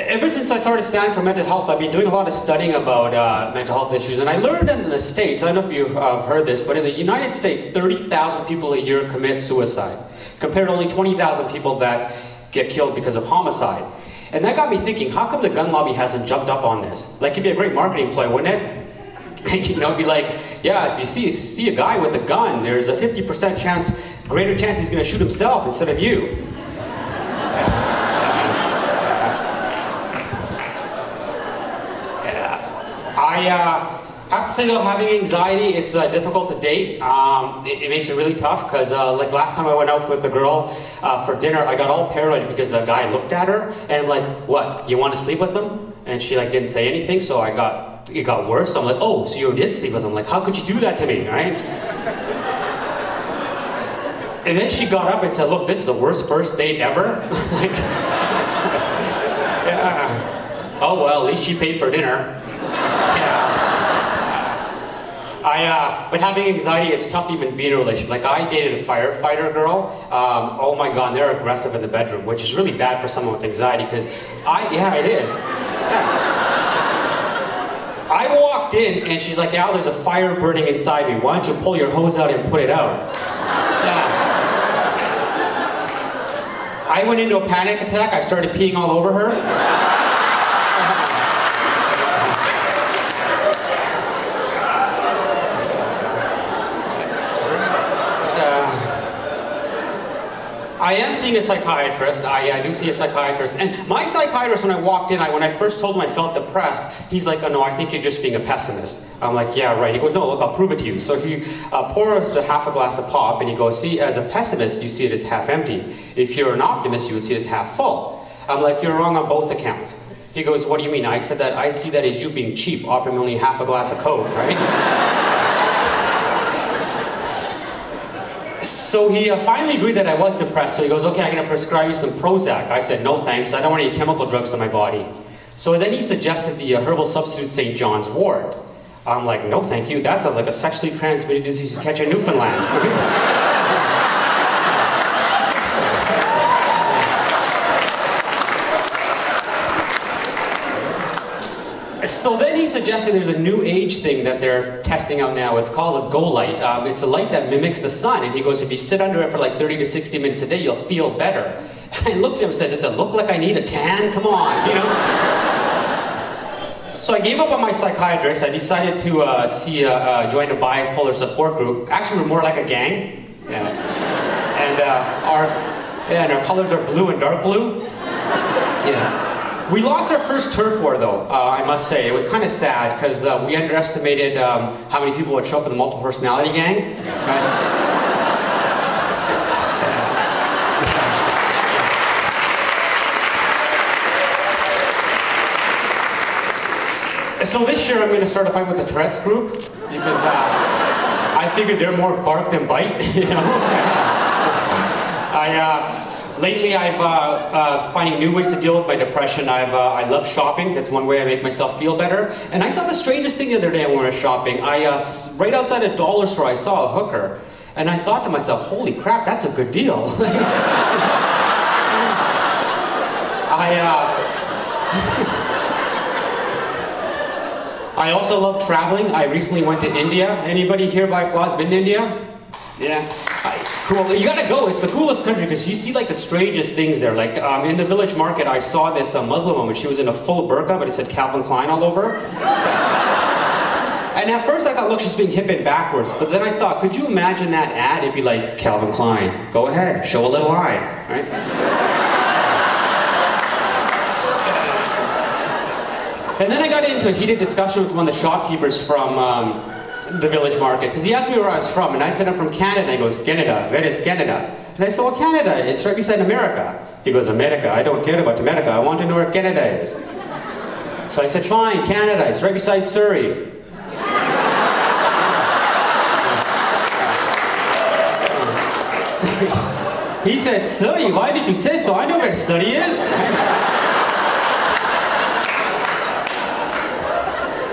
ever since I started studying for mental health, I've been doing a lot of studying about mental health issues, and I learned in the States, I don't know if you've heard this, but in the United States, 30,000 people a year commit suicide, compared to only 20,000 people that get killed because of homicide. And that got me thinking, how come the gun lobby hasn't jumped up on this? Like, it'd be a great marketing play, wouldn't it? You know, it'd be like, yeah, if you see a guy with a gun, there's a 50% chance, greater chance he's going to shoot himself instead of you. I have to say though, having anxiety, it's difficult to date. It makes it really tough because like last time I went out with a girl for dinner, I got all paranoid because a guy looked at her and I'm like, what, you want to sleep with him? And she like didn't say anything, so it got worse. So I'm like, oh, so you did sleep with him. Like, how could you do that to me, right? And then she got up and said, look, this is the worst first date ever. Like, yeah. Oh well, at least she paid for dinner. But having anxiety, it's tough even being in a relationship. Like, I dated a firefighter girl. Oh my God, they're aggressive in the bedroom, which is really bad for someone with anxiety, because yeah, it is. Yeah. I walked in, and she's like, Al, there's a fire burning inside me. Why don't you pull your hose out and put it out? Yeah. I went into a panic attack. I started peeing all over her. I am seeing a psychiatrist. I do see a psychiatrist. And my psychiatrist, when I walked in, when I first told him I felt depressed, he's like, oh no, I think you're just being a pessimist. I'm like, yeah, right. He goes, no, look, I'll prove it to you. So he pours half a glass of pop, and he goes, see, as a pessimist, you see it as half empty. If you're an optimist, you would see it as half full. I'm like, you're wrong on both accounts. He goes, what do you mean? I said that I see that as you being cheap, offering me only half a glass of Coke, right? So he finally agreed that I was depressed, so he goes, okay, I'm going to prescribe you some Prozac. I said, no thanks, I don't want any chemical drugs in my body. So then he suggested the herbal substitute St. John's wort. I'm like, no thank you, that sounds like a sexually transmitted disease you catch in Newfoundland. So then he suggested there's a new age thing that they're testing out now. It's called a Go Light. It's a light that mimics the sun. And he goes, if you sit under it for like 30 to 60 minutes a day, you'll feel better. And I looked at him and said, does it look like I need a tan? Come on, you know? So I gave up on my psychiatrist. I decided to join a bipolar support group. Actually, we're more like a gang. Yeah. And our colors are blue and dark blue. Yeah. We lost our first turf war, though, I must say. It was kind of sad, because we underestimated how many people would show up in the multiple personality gang. Right? So this year I'm going to start a fight with the Tourette's group, because I figured they're more bark than bite, you know? Lately, I've finding new ways to deal with my depression. I love shopping. That's one way I make myself feel better. And I saw the strangest thing the other day when I was shopping. Right outside a dollar store, I saw a hooker. And I thought to myself, holy crap, that's a good deal. I also love traveling. I recently went to India. Anybody here by applause been to India? Yeah. Cool. You gotta go. It's the coolest country because you see like the strangest things there. Like in the village market, I saw this Muslim woman. She was in a full burqa, but it said Calvin Klein all over. And at first I thought, look, she's being hip and backwards. But then I thought, could you imagine that ad? It'd be like, Calvin Klein, go ahead, show a little line, right? And then I got into a heated discussion with one of the shopkeepers from the village market, because he asked me where I was from, and I said I'm from Canada, and he goes, Canada, where is Canada? And I said, well, Canada, it's right beside America. He goes, America, I don't care about America, I want to know where Canada is. So I said, fine, Canada, it's right beside Surrey. He said, Surrey, why did you say so? I know where Surrey is.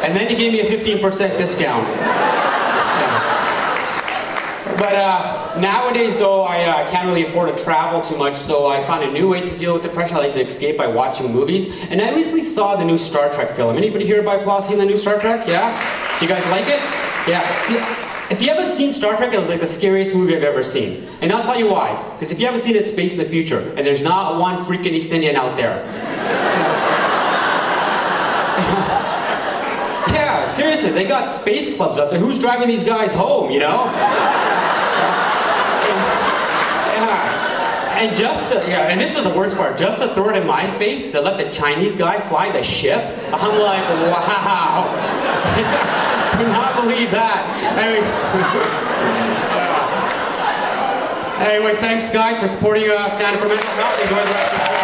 And then he gave me a 15% discount. But But nowadays, though, I can't really afford to travel too much, so I found a new way to deal with depression. I like to escape by watching movies. And I recently saw the new Star Trek film. Anybody here by Plus seen the new Star Trek? Yeah? Do you guys like it? Yeah. See, if you haven't seen Star Trek, it was like the scariest movie I've ever seen. And I'll tell you why. Because if you haven't seen it, it's based in the future. And there's not one freaking East Indian out there. Yeah, seriously, they got space clubs up there. Who's driving these guys home, you know? Yeah. And and this was the worst part, just to throw it in my face, to let the Chinese guy fly the ship, I'm like, wow. Could not believe that. Anyways, thanks guys for supporting Stand for Mental Health. Enjoy the rest of the